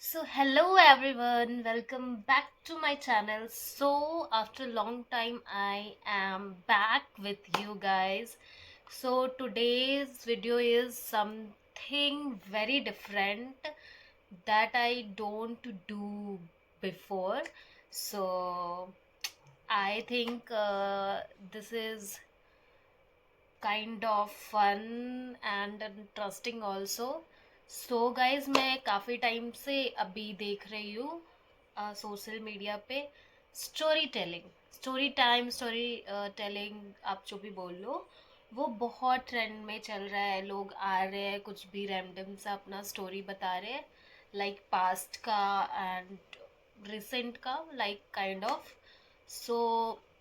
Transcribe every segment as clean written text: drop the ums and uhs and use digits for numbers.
So hello everyone, welcome back to my channel. So after a long time I am back with you guys. So today's video is something very different that I don't do before. So I think this is kind of fun and interesting also. So guys मैं काफ़ी time से अभी देख रही हूँ social media पे story time story telling, आप जो भी बोल लो, वो बहुत ट्रेंड में चल रहा है. लोग आ रहे हैं, कुछ भी रैंडम सा अपना स्टोरी बता रहे हैं, लाइक पास्ट का एंड रिसेंट का, लाइक काइंड ऑफ. सो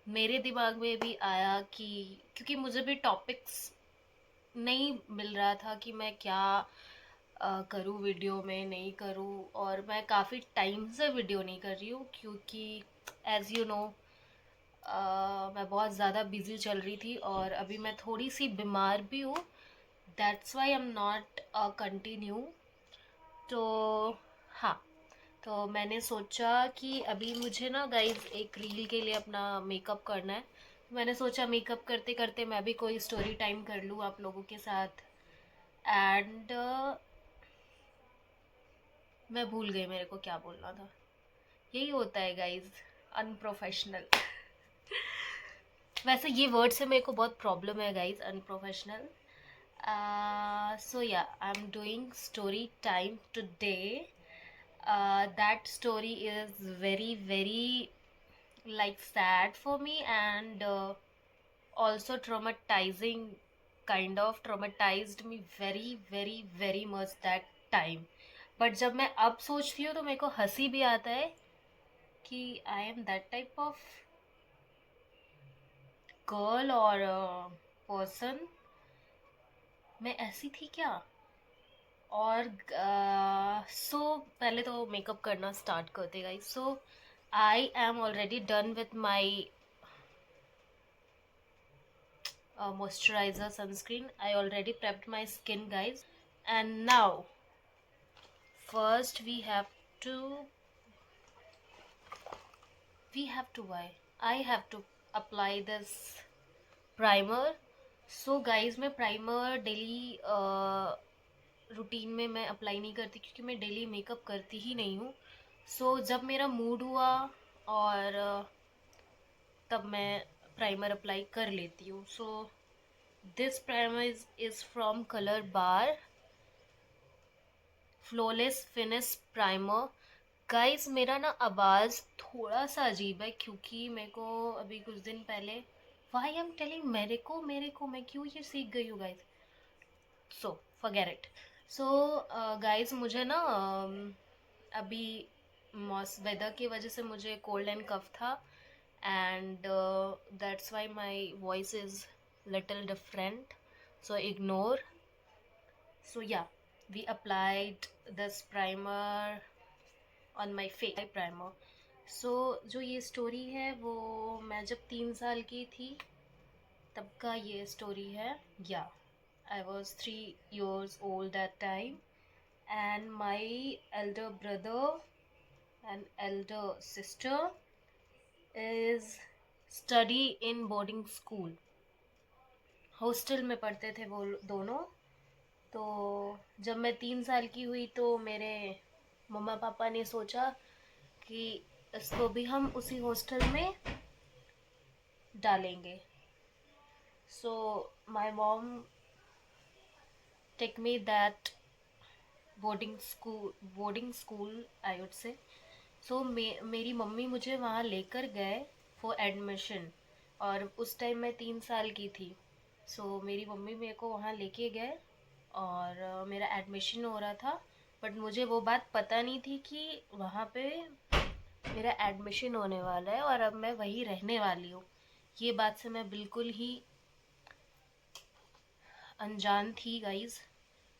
मेरे दिमाग में भी आया कि क्योंकि मुझे भी टॉपिक्स नहीं मिल रहा था कि मैं क्या करूँ वीडियो में, नहीं करूँ. और मैं काफ़ी टाइम से वीडियो नहीं कर रही हूँ क्योंकि एज़ यू नो मैं बहुत ज़्यादा बिज़ी चल रही थी और अभी मैं थोड़ी सी बीमार भी हूँ. That's why I am not continue. तो हाँ, तो मैंने सोचा कि अभी मुझे ना गाइज एक रील के लिए अपना मेकअप करना है. मैंने सोचा मेकअप करते करते मैं भी कोई स्टोरी टाइम कर लूँ आप लोगों के साथ. एंड मैं भूल गई मेरे को क्या बोलना था. यही होता है गाइज, अनप्रोफेशनल. वैसे ये वर्ड से मेरे को बहुत प्रॉब्लम है guys, unprofessional. So yeah, I'm doing story time today. That story is very like sad for me and also traumatizing, kind of traumatized me very much that time. But जब मैं अब सोचती हूँ तो मेरे को हंसी भी आता है कि I am that type of girl और पर्सन. मैं ऐसी थी क्या. और पहले तो मेकअप करना स्टार्ट करते guys. So I am already done with my moisturizer, sunscreen. I already prepped my skin guys. And now first to we have to why I have to apply this primer. So guys, मैं primer daily routine में मैं apply नहीं करती क्योंकि मैं daily makeup करती ही नहीं हूँ. सो जब मेरा मूड हुआ और तब मैं प्राइमर अप्लाई कर लेती हूँ. So this primer is from colour bar flawless finish primer. Guys मेरा ना आवाज़ थोड़ा सा अजीब है क्योंकि मेरे को अभी कुछ दिन पहले, वाई एम टेलिंग मेरे को मैं क्यों ये सीख गई हूँ guys. So forget it. So guys मुझे ना अभी मौस वेदर की वजह से मुझे कोल्ड एंड कफ था and that's why my voice is little different. So ignore. So yeah, we applied this primer on my face primer. So जो ये स्टोरी है वो मैं जब 3 साल की थी तब का ये स्टोरी है. या I was 3 years old that time and my elder brother and elder sister is study in boarding school. Hostel में पढ़ते थे वो दोनों. तो जब मैं 3 साल की हुई तो मेरे मम्मा पापा ने सोचा कि इसको भी हम उसी हॉस्टल में डालेंगे. So my mom take me that boarding school I would say. So मेरी मम्मी मुझे वहाँ लेकर गए फॉर एडमिशन. और उस टाइम मैं 3 साल की थी. सो मेरी मम्मी मेरे को वहाँ लेके गए और मेरा एडमिशन हो रहा था. बट मुझे वो बात पता नहीं थी कि वहाँ पे मेरा एडमिशन होने वाला है और अब मैं वहीं रहने वाली हूँ. ये बात से मैं बिल्कुल ही अनजान थी गाइज.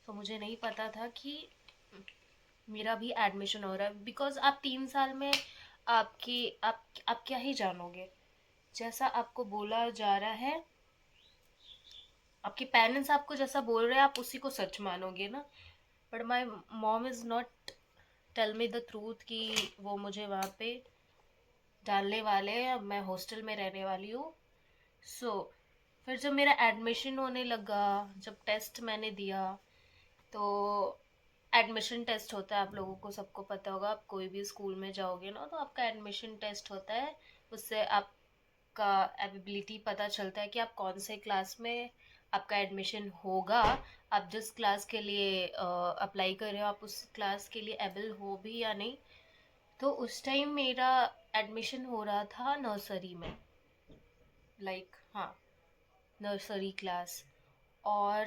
तो मुझे नहीं पता था कि मेरा भी एडमिशन हो रहा है. बिकॉज आप 3 साल में आप क्या ही जानोगे. जैसा आपको बोला जा रहा है, आपके पेरेंट्स आपको जैसा बोल रहे हैं आप उसी को सच मानोगे ना. But my mom is not tell me the truth कि वो मुझे वहाँ पे डालने वाले हैं, अब मैं हॉस्टल में रहने वाली हूँ। सो फिर जब मेरा एडमिशन होने लगा, जब टेस्ट मैंने दिया, तो एडमिशन टेस्ट होता है, आप लोगों को सबको पता होगा, आप कोई भी स्कूल में जाओगे ना तो आपका एडमिशन टेस्ट होता है। उससे आपका एबिलिटी पता चलता है कि आप कौन से क्लास में आपका एडमिशन होगा। आप जिस क्लास के लिए अप्लाई कर रहे हो, आप उस क्लास के लिए एबल हो भी या नहीं। तो उस टाइम मेरा एडमिशन हो रहा था नर्सरी में, हाँ, नर्सरी क्लास। और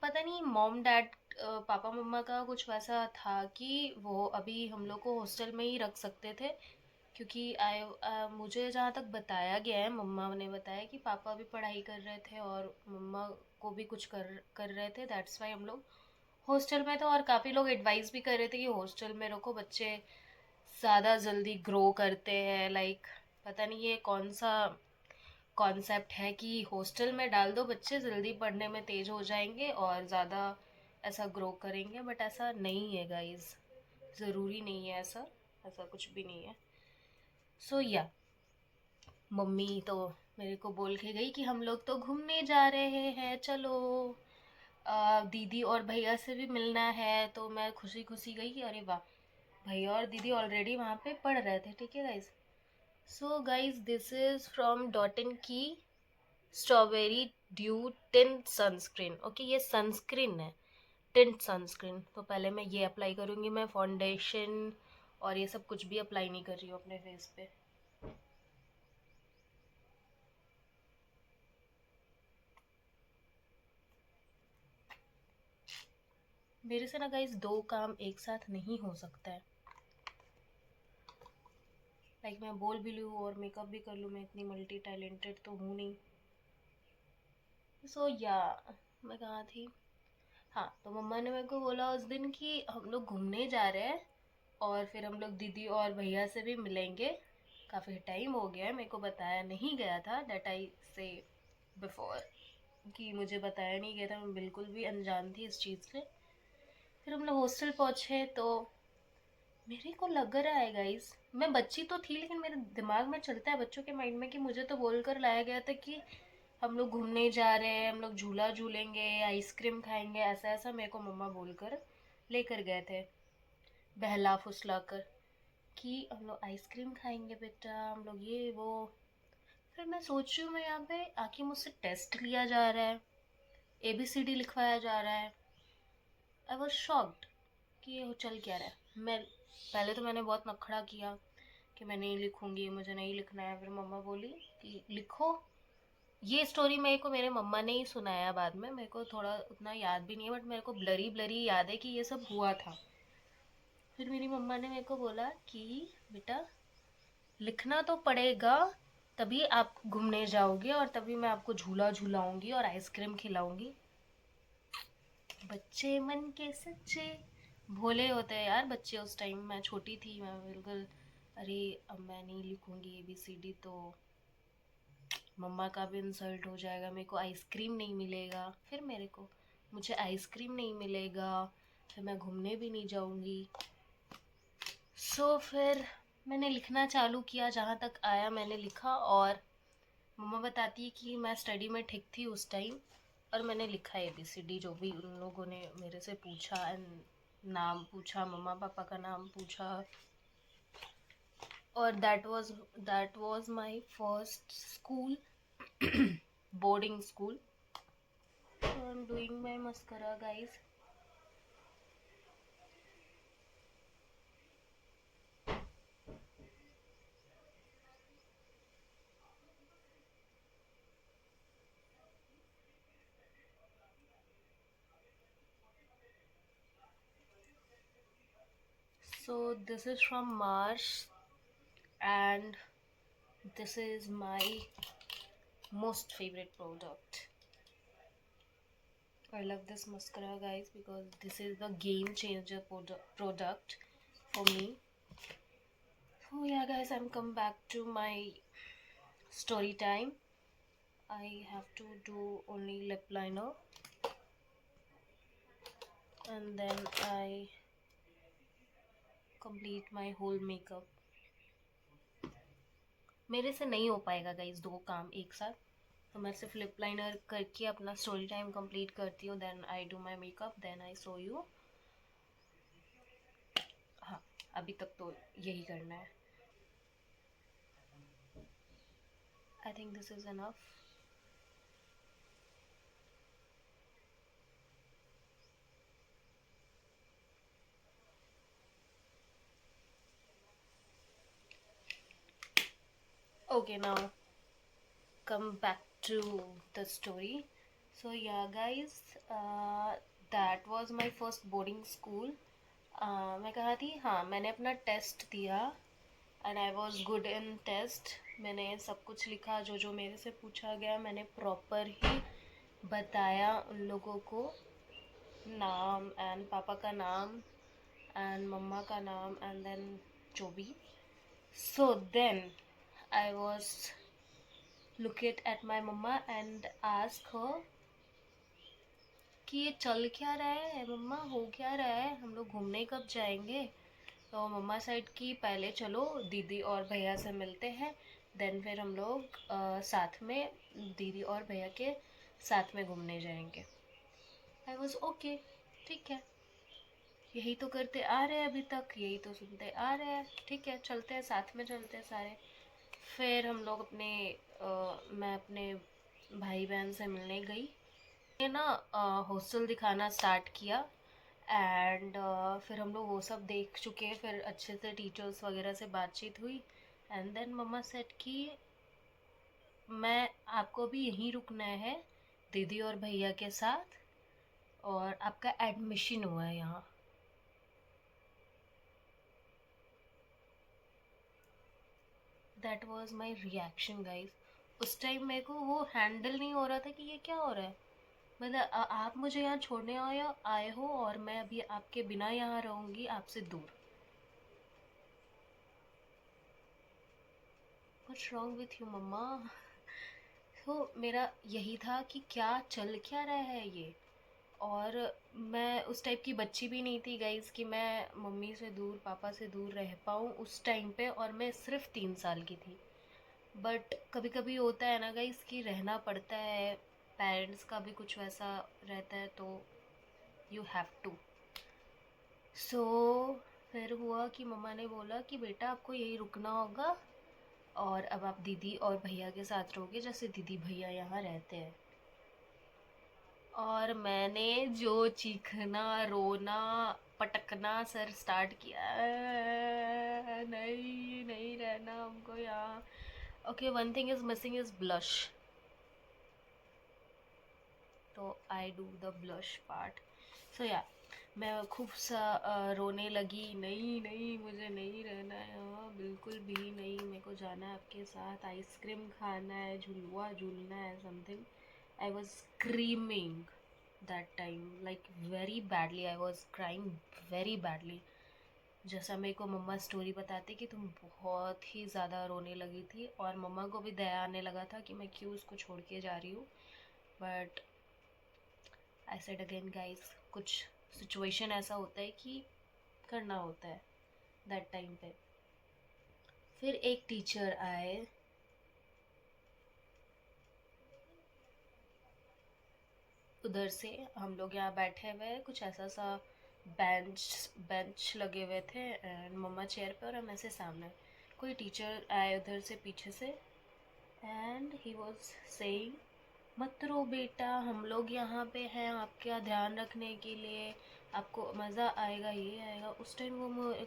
पता नहीं मॉम डैड, पापा मम्मा का कुछ वैसा था कि वो अभी हम लोग को हॉस्टल में ही रख सकते थे, क्योंकि मुझे जहाँ तक बताया गया है, मम्मा ने बताया कि पापा भी पढ़ाई कर रहे थे और मम्मा को भी कुछ कर कर रहे थे, दैट्स वाई हम लोग हॉस्टल में थे। और काफ़ी लोग एडवाइस भी कर रहे थे कि हॉस्टल में रखो, बच्चे ज़्यादा जल्दी ग्रो करते हैं। पता नहीं ये कौन सा कॉन्सेप्ट है कि हॉस्टल में डाल दो, बच्चे जल्दी पढ़ने में तेज हो जाएंगे और ज़्यादा ऐसा ग्रो करेंगे, बट ऐसा नहीं है गाइस। ज़रूरी नहीं है ऐसा, ऐसा कुछ भी नहीं है। सो या मम्मी तो मेरे को बोल के गई कि हम लोग तो घूमने जा रहे हैं, चलो दीदी और भैया से भी मिलना है। तो मैं खुशी खुशी गई कि अरे वाह, भैया और दीदी ऑलरेडी वहाँ पे पढ़ रहे थे। ठीक है guys. So guys, this is from Dot and Key strawberry dew tint sunscreen. Okay, ये सनस्क्रीन है, टिंट सनस्क्रीन। तो पहले मैं ये अप्लाई करूँगी। मैं फाउंडेशन और ये सब कुछ भी अप्लाई नहीं कर रही हूँ अपने फेस पे। मेरे से ना गाइस दो काम एक साथ नहीं हो सकता है। मैं बोल भी लूँ और मेकअप भी कर लूँ, मैं इतनी मल्टी टैलेंटेड तो हूँ नहीं। सो या मैं कहाँ थी? हाँ, तो मम्मा ने मेरे को बोला उस दिन कि हम लोग घूमने जा रहे हैं और फिर हम लोग दीदी और भैया से भी मिलेंगे। काफ़ी टाइम हो गया है, मेरे को बताया नहीं गया था, डेट आई से बिफोर, कि मुझे बताया नहीं गया था, मैं बिल्कुल भी अनजान थी इस चीज़ से। फिर हम लोग हॉस्टल पहुँचे तो मेरे को लग रहा है गाइस, मैं बच्ची तो थी लेकिन मेरे दिमाग में चलता है बच्चों के माइंड में कि मुझे तो बोल कर लाया गया था कि हम लोग घूमने जा रहे हैं, हम लोग झूला झूलेंगे, आइसक्रीम खाएंगे, ऐसा ऐसा मेरे को मम्मा बोलकर लेकर गए थे, बहला फुसला कर, कि हम लोग आइसक्रीम खाएंगे बेटा, हम लोग ये वो। फिर मैं सोच रही हूँ, मैं यहाँ पे आके मुझसे टेस्ट लिया जा रहा है, ABCD लिखवाया जा रहा है। आई वॉज शॉक्ड कि ये चल क्या रहा है। मैं पहले तो मैंने बहुत नखड़ा किया कि मैं नहीं लिखूंगी, मुझे नहीं लिखना है। फिर मम्मा बोली कि लिखो। ये स्टोरी मेरे को मेरे मम्मा ने ही सुनाया बाद में, मेरे को थोड़ा उतना याद भी नहीं है, बट मेरे को ब्लरी ब्लरी याद है कि ये सब हुआ था। फिर मेरी मम्मा ने मेरे को बोला कि बेटा लिखना तो पड़ेगा, तभी आप घूमने जाओगे और तभी मैं आपको झूला झूलाऊंगी और आइसक्रीम खिलाऊंगी। बच्चे मन के सच्चे भोले होते हैं यार बच्चे। उस टाइम मैं छोटी थी, मैं बिल्कुल, अरे अब मैं नहीं लिखूंगी ABCD तो मम्मा का भी इंसल्ट हो जाएगा, मेरे को आइसक्रीम नहीं मिलेगा, फिर मुझे आइसक्रीम नहीं मिलेगा, फिर मैं घूमने भी नहीं जाऊंगी। फिर मैंने लिखना चालू किया, जहाँ तक आया मैंने लिखा। और मम्मा बताती है कि मैं स्टडी में ठीक थी उस टाइम, और मैंने लिखा ABCD जो भी उन लोगों ने मेरे से पूछा, एंड नाम पूछा, मम्मा पापा का नाम पूछा। और that was my first school, boarding school. So I'm doing my mascara, guys. So this is from Mars, and this is my most favorite product. I love this mascara, guys, because this is the game changer product for me. So yeah, guys, I'm come back to my story time. I have to do only lip liner, and then I complete my whole makeup. मेरे से नहीं हो पाएगा guys 2 काम एक साथ, तो मैं सिर्फ लिप लाइनर करके अपना स्टोरी टाइम कंप्लीट करती हूँ, then I do my makeup, then I show you. हाँ, अभी तक तो यही करना है। I think this is enough. Okay, now come back to the story. So yeah, guys, uh, that was my first boarding school. मैं कहा थी, हाँ मैंने अपना टेस्ट दिया and I was good in test. मैंने सब कुछ लिखा, जो जो मेरे से पूछा गया मैंने प्रॉपर ही बताया उन लोगों को, नाम एंड पापा का नाम एंड मम्मा का नाम एंड देन जो भी। So then I was look it at my mama and ask her कि ये चल क्या रहा है मम्मा, हो क्या रहा है, हम लोग घूमने कब जाएंगे। तो मम्मा साइड की पहले चलो दीदी और भैया से मिलते हैं, देन फिर हम लोग साथ में दीदी और भैया के साथ में घूमने जाएंगे। आई वॉज ओके, ठीक है, यही तो करते आ रहे हैं अभी तक, यही तो सुनते आ रहे हैं, ठीक है चलते हैं, साथ में चलते हैं सारे। फिर हम लोग अपने मैं अपने भाई बहन से मिलने गई। ये ना हॉस्टल दिखाना स्टार्ट किया एंड फिर हम लोग वो सब देख चुके हैं, फिर अच्छे से टीचर्स वगैरह से बातचीत हुई एंड देन मम्मा सेड कि मैं आपको भी यहीं रुकना है दीदी और भैया के साथ, और आपका एडमिशन हुआ है यहाँ। That was my reaction guys. उस टाइम मेरे को वो हैंडल नहीं हो रहा था कि ये क्या हो रहा है। मतलब आप मुझे यहाँ छोड़ने आए हो और मैं अभी आपके बिना यहाँ रहूँगी आपसे दूर। व्हाट्स रॉन्ग विथ यू मम्मा। तो मेरा यही था कि क्या चल क्या रहा है ये। और मैं उस टाइप की बच्ची भी नहीं थी गाइज कि मैं मम्मी से दूर पापा से दूर रह पाऊँ उस टाइम पे, और मैं सिर्फ 3 साल की थी। बट कभी कभी होता है ना गाइज कि रहना पड़ता है, पेरेंट्स का भी कुछ वैसा रहता है, तो यू हैव टू। सो फिर हुआ कि मम्मा ने बोला कि बेटा आपको यही रुकना होगा, और अब आप दीदी और भैया के साथ रहोगे जैसे दीदी भैया यहाँ रहते हैं। और मैंने जो चीखना रोना पटकना सर स्टार्ट किया, नहीं नहीं रहना हमको यहाँ। Okay, one thing is missing is blush, तो I do the blush part. So या मैं खूब सा रोने लगी, नहीं नहीं मुझे नहीं रहना है यहाँ बिल्कुल भी नहीं, मेरे को जाना है आपके साथ, आइसक्रीम खाना है, झुलवा झूलना है, something. I was screaming that time like very badly, I was crying very badly. जैसा मेरे को मम्मा स्टोरी बताती कि तुम बहुत ही ज़्यादा रोने लगी थी, और मम्मा को भी दया आने लगा था कि मैं क्यों उसको छोड़ के जा रही हूँ। But I said again guys, कुछ सिचुएशन ऐसा होता है कि करना होता है दैट टाइम पे। फिर एक टीचर आए, उधर से हम लोग यहाँ बैठे हुए, कुछ ऐसा सा बेंच बेंच लगे हुए थे एंड मम्मा चेयर पे और हम ऐसे सामने। कोई टीचर आए उधर से पीछे से एंड ही वाज सेइंग मत रो बेटा, हम लोग यहाँ पे हैं आपका ध्यान रखने के लिए, आपको मज़ा आएगा, ये आएगा। उस टाइम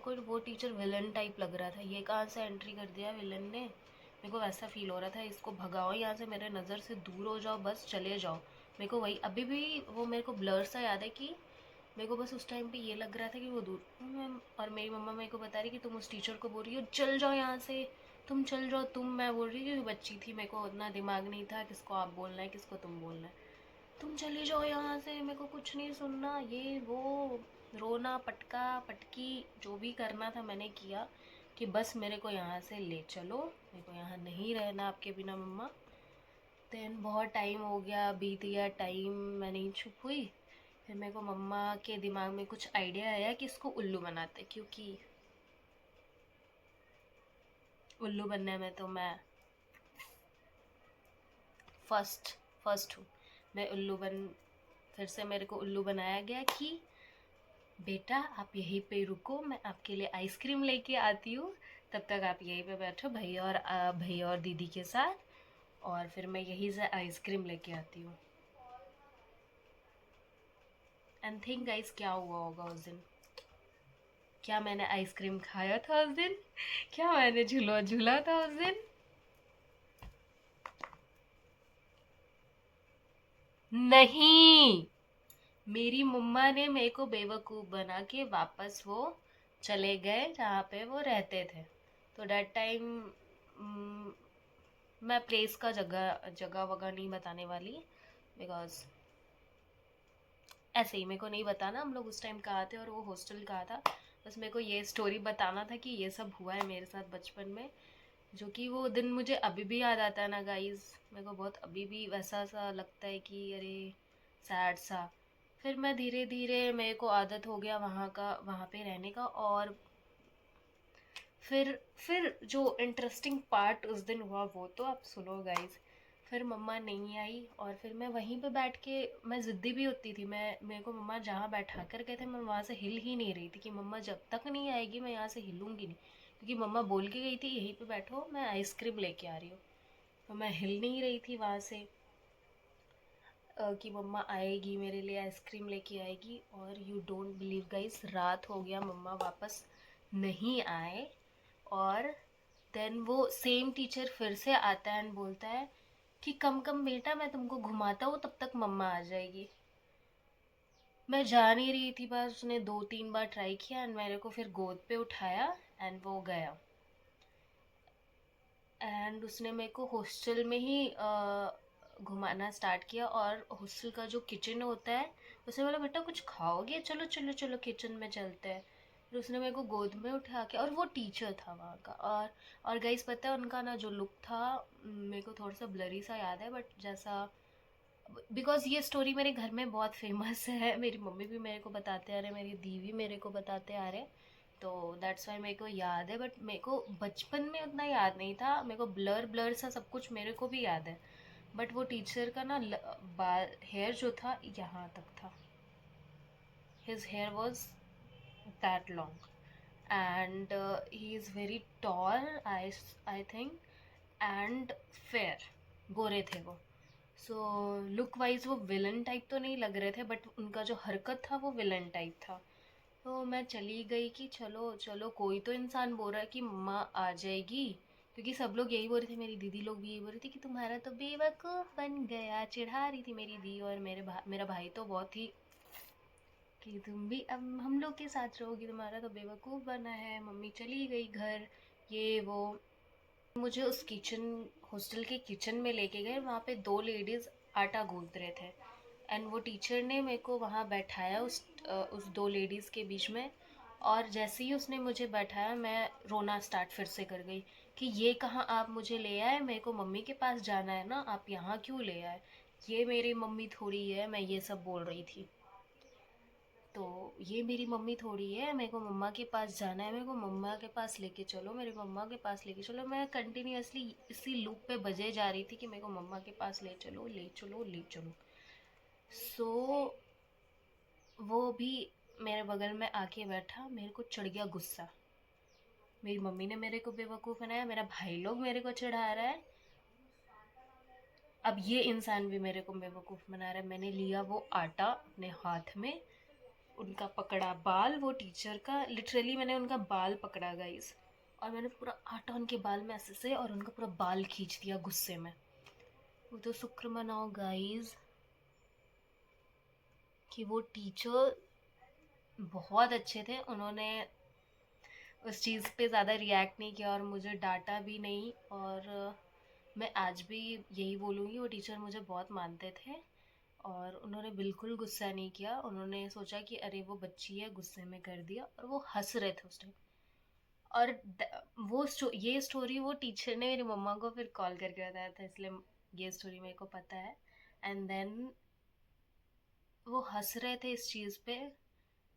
कोई वो टीचर विलन टाइप लग रहा था, ये कहाँ से एंट्री कर दिया विलन ने, मेरे को वैसा फील हो रहा था इसको भगाओ यहाँ से, मेरे नज़र से दूर हो जाओ, बस चले जाओ। मेरे को वही अभी भी वो मेरे को ब्लर सा याद है कि मेरे को बस उस टाइम पे ये लग रहा था कि वो दूर। और मेरी मम्मा मेरे को बता रही कि तुम उस टीचर को बोल रही हो चल जाओ यहाँ से, तुम चल जाओ, तुम, मैं बोल रही कि बच्ची थी, मेरे को उतना दिमाग नहीं था किसको आप बोलना है किसको तुम बोलना है, तुम चले जाओ यहाँ से, मेरे को कुछ नहीं सुनना, ये वो रोना पटका पटकी जो भी करना था मैंने किया, कि बस मेरे को यहाँ से ले चलो, मेरे को यहाँ नहीं रहना आपके बिना मम्मा। देन बहुत टाइम हो गया, बीत गया टाइम, मैं नहीं चुप हुई। फिर मेरे को मम्मा के दिमाग में कुछ आइडिया आया कि इसको उल्लू बनाते, क्योंकि उल्लू बनने में तो मैं फर्स्ट फर्स्ट हूँ। मैं उल्लू बन फिर से मेरे को उल्लू बनाया गया कि बेटा आप यहीं पे रुको, मैं आपके लिए आइसक्रीम लेके आती हूँ, तब तक आप यहीं पे बैठो भैया और दीदी के साथ, और फिर मैं यहीं से आइसक्रीम लेके आती हूँ। एंड थिंक गाइस, क्या हुआ होगा उस दिन? क्या मैंने आइसक्रीम खाया था उस दिन? क्या मैंने झूला झूला था उस दिन? नहीं, मेरी मम्मा ने मेरे को बेवकूफ़ बना के वापस वो चले गए जहाँ पे वो रहते थे। तो दैट टाइम मैं प्लेस का जगह जगह वगह नहीं बताने वाली, बिकॉज ऐसे ही मेरे को नहीं बताना हम लोग उस टाइम कहाँ थे और वो हॉस्टल कहाँ था। बस मेरे को ये स्टोरी बताना था कि ये सब हुआ है मेरे साथ बचपन में, जो कि वो दिन मुझे अभी भी याद आता है ना गाइस। मेरे को बहुत अभी भी वैसा सा लगता है कि अरे सैड सा। फिर मैं धीरे धीरे मेरे को आदत हो गया वहाँ पे रहने का। और फिर जो इंटरेस्टिंग पार्ट उस दिन हुआ वो तो आप सुनो गाइस। फिर मम्मा नहीं आई और फिर मैं वहीं पे बैठ के, मैं ज़िद्दी भी होती थी। मैं मेरे को मम्मा जहाँ बैठा कर गए थे मैं वहाँ से हिल ही नहीं रही थी कि मम्मा जब तक नहीं आएगी मैं यहाँ से हिलूंगी नहीं, क्योंकि मम्मा बोल के गई थी यहीं पे बैठो मैं आइसक्रीम लेके आ रही हूँ। तो मैं हिल नहीं रही थी वहाँ से कि मम्मा आएगी मेरे लिए आइसक्रीम लेके आएगी। और यू डोंट बिलीव गाइस, रात हो गया मम्मा वापस नहीं आए। और देन वो सेम टीचर फिर से आता है एंड बोलता है कि कम कम बेटा मैं तुमको घुमाता हूँ तब तक मम्मा आ जाएगी। मैं जा नहीं रही थी, बस उसने 2-3 बार ट्राई किया एंड मेरे को फिर गोद पे उठाया एंड वो गया। एंड उसने मेरे को हॉस्टल में ही घुमाना स्टार्ट किया। और हॉस्टल का जो किचन होता है, उसने बोला बेटा कुछ खाओगे, चलो चलो चलो किचन में चलते हैं। फिर उसने मेरे को गोद में उठा के, और वो टीचर था वहाँ का। और गाइस पता है उनका ना जो लुक था, मेरे को थोड़ा सा ब्लरी सा याद है बट जैसा, बिकॉज ये स्टोरी मेरे घर में बहुत फेमस है, मेरी मम्मी भी मेरे को बताते आ रहे, मेरी दी भी मेरे को बताते आ रहे। तो दैट्स वाई मेरे को याद है, बट मेरे को बचपन में उतना याद नहीं था। मेरे को ब्लर ब्लर सा सब कुछ मेरे को भी याद है। बट वो टीचर का ना बाल हेयर जो था यहाँ तक था। His hair was that long and he is very tall, I think, and fair, गोरे थे वो। सो लुक वाइज वो विलन टाइप तो नहीं लग रहे थे, बट उनका जो हरकत था वो विलन टाइप था। तो मैं चली गई कि चलो चलो, कोई तो इंसान बोल रहा है कि मम्मा आ जाएगी, क्योंकि सब लोग यही बोल रहे थे, मेरी दीदी लोग भी यही बोल रही थी कि तुम्हारा तो बेवकूफ़ बन गया, चिढ़ा रही थी मेरी दी। और मेरा भाई तो बहुत ही कि तुम भी अब हम लोग के साथ रहोगी, तुम्हारा तो बेवकूफ़ बना है, मम्मी चली गई घर, ये वो। मुझे उस किचन, हॉस्टल के किचन में लेके गए, वहाँ पे 2 लेडीज़ आटा गूंथ रहे थे। एंड वो टीचर ने मेरे को वहाँ बैठाया उस 2 लेडीज़ के बीच में। और जैसे ही उसने मुझे बैठाया मैं रोना स्टार्ट फिर से कर गई कि ये कहाँ आप मुझे ले आए, मेरे को मम्मी के पास जाना है ना, आप यहाँ क्यों ले आए, ये मेरी मम्मी थोड़ी है, मैं ये सब बोल रही थी। तो ये मेरी मम्मी थोड़ी है, मेरे को मम्मा के पास जाना है, मेरे को मम्मा के पास लेके चलो, मेरे मम्मा के पास लेके चलो। मैं कंटिन्यूअसली इसी लूप पे बजे जा रही थी कि मेरे को मम्मा के पास ले चलो ले चलो ले चलो। सो वो भी मेरे बगल में आके बैठा, मेरे को चढ़ गया गुस्सा। मेरी मम्मी ने मेरे को बेवकूफ़ बनाया, मेरा भाई लोग मेरे को चिढ़ा रहा है, अब ये इंसान भी मेरे को बेवकूफ़ बना रहा है। मैंने लिया वो आटा अपने हाथ में, उनका पकड़ा बाल, वो टीचर का लिटरली मैंने उनका बाल पकड़ा गाइस। और मैंने पूरा आटा उनके बाल में ऐसे से और उनका पूरा बाल खींच दिया गुस्से में। वो तो शुक्र मनाओ गाइस कि वो टीचर बहुत अच्छे थे, उन्होंने उस चीज़ पे ज़्यादा रिएक्ट नहीं किया और मुझे डांटा भी नहीं। और मैं आज भी यही बोलूँगी, वो टीचर मुझे बहुत मानते थे और उन्होंने बिल्कुल गुस्सा नहीं किया। उन्होंने सोचा कि अरे वो बच्ची है, गुस्से में कर दिया, और वो हंस रहे थे उस टाइम। और ये स्टोरी वो टीचर ने मेरी मम्मा को फिर कॉल करके बताया था, इसलिए ये स्टोरी मेरे को पता है। एंड देन वो हंस रहे थे इस चीज़ पे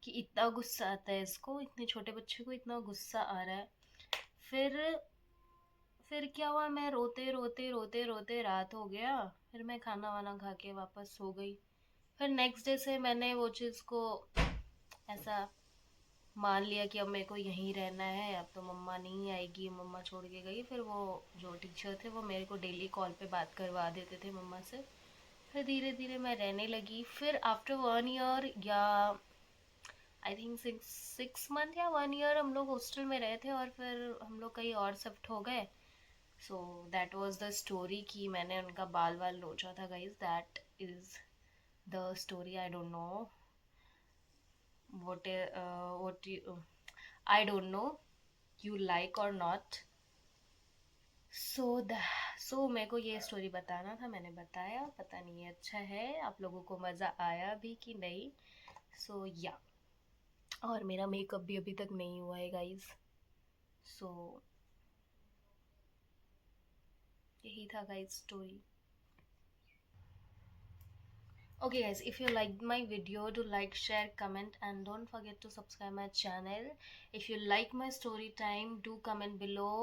कि इतना गुस्सा आता है इसको, इतने छोटे बच्चे को इतना गुस्सा आ रहा है। फिर फिर क्या हुआ, मैं रोते रोते रोते रोते रात हो गया। फिर मैं खाना वाना खा के वापस सो गई। फिर नेक्स्ट डे से मैंने वो चीज़ को ऐसा मान लिया कि अब मेरे को यहीं रहना है, अब तो मम्मा नहीं आएगी, मम्मा छोड़ के गई। फिर वो जो टीचर थे वो मेरे को डेली कॉल पे बात करवा देते थे मम्मा से। फिर धीरे धीरे मैं रहने लगी। फिर आफ्टर 1 ईयर या आई थिंक 6 मंथ या 1 ईयर हम लोग हॉस्टल में रहे थे, और फिर हम लोग कहीं और शिफ्ट हो गए। So that was the story कि मैंने उनका बाल वाल नोचा था guys. That is the story. I don't know what you, I don't know you like or not. So the so मेरे को ये स्टोरी बताना था, मैंने बताया। पता नहीं अच्छा है आप लोगों को मज़ा आया भी कि नहीं। सो या और मेरा मेकअप भी अभी तक नहीं हुआ है गाइज। सो यही था guys story. Okay guys, if you liked my video, do like, share, comment, and don't forget to subscribe my channel. If you like my story time, do comment below,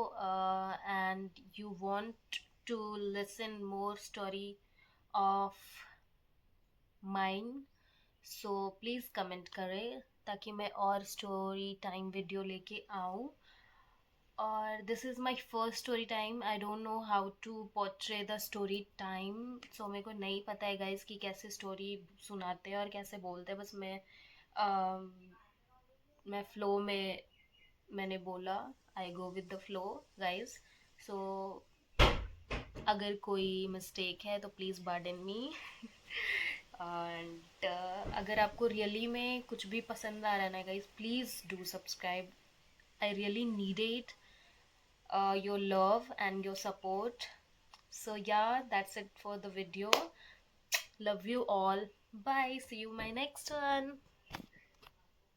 and you want to listen more story of mine, so please comment करें ताकि मैं और story time video लेके आऊँ। और this is my first story time. I don't know how to portray the story time. So मेरे को नहीं पता है गाइज कि कैसे स्टोरी सुनाते हैं और कैसे बोलते हैं। बस मैं फ्लो में मैंने बोला। I go with the flow guys. So अगर कोई मिस्टेक है तो प्लीज़ पार्डन मी। एंड अगर आपको रियली में कुछ भी पसंद आ रहा है ना guys, please do subscribe. I really need it, your love and your support. So yeah, that's it for the video. Love you all. Bye. See you my next one.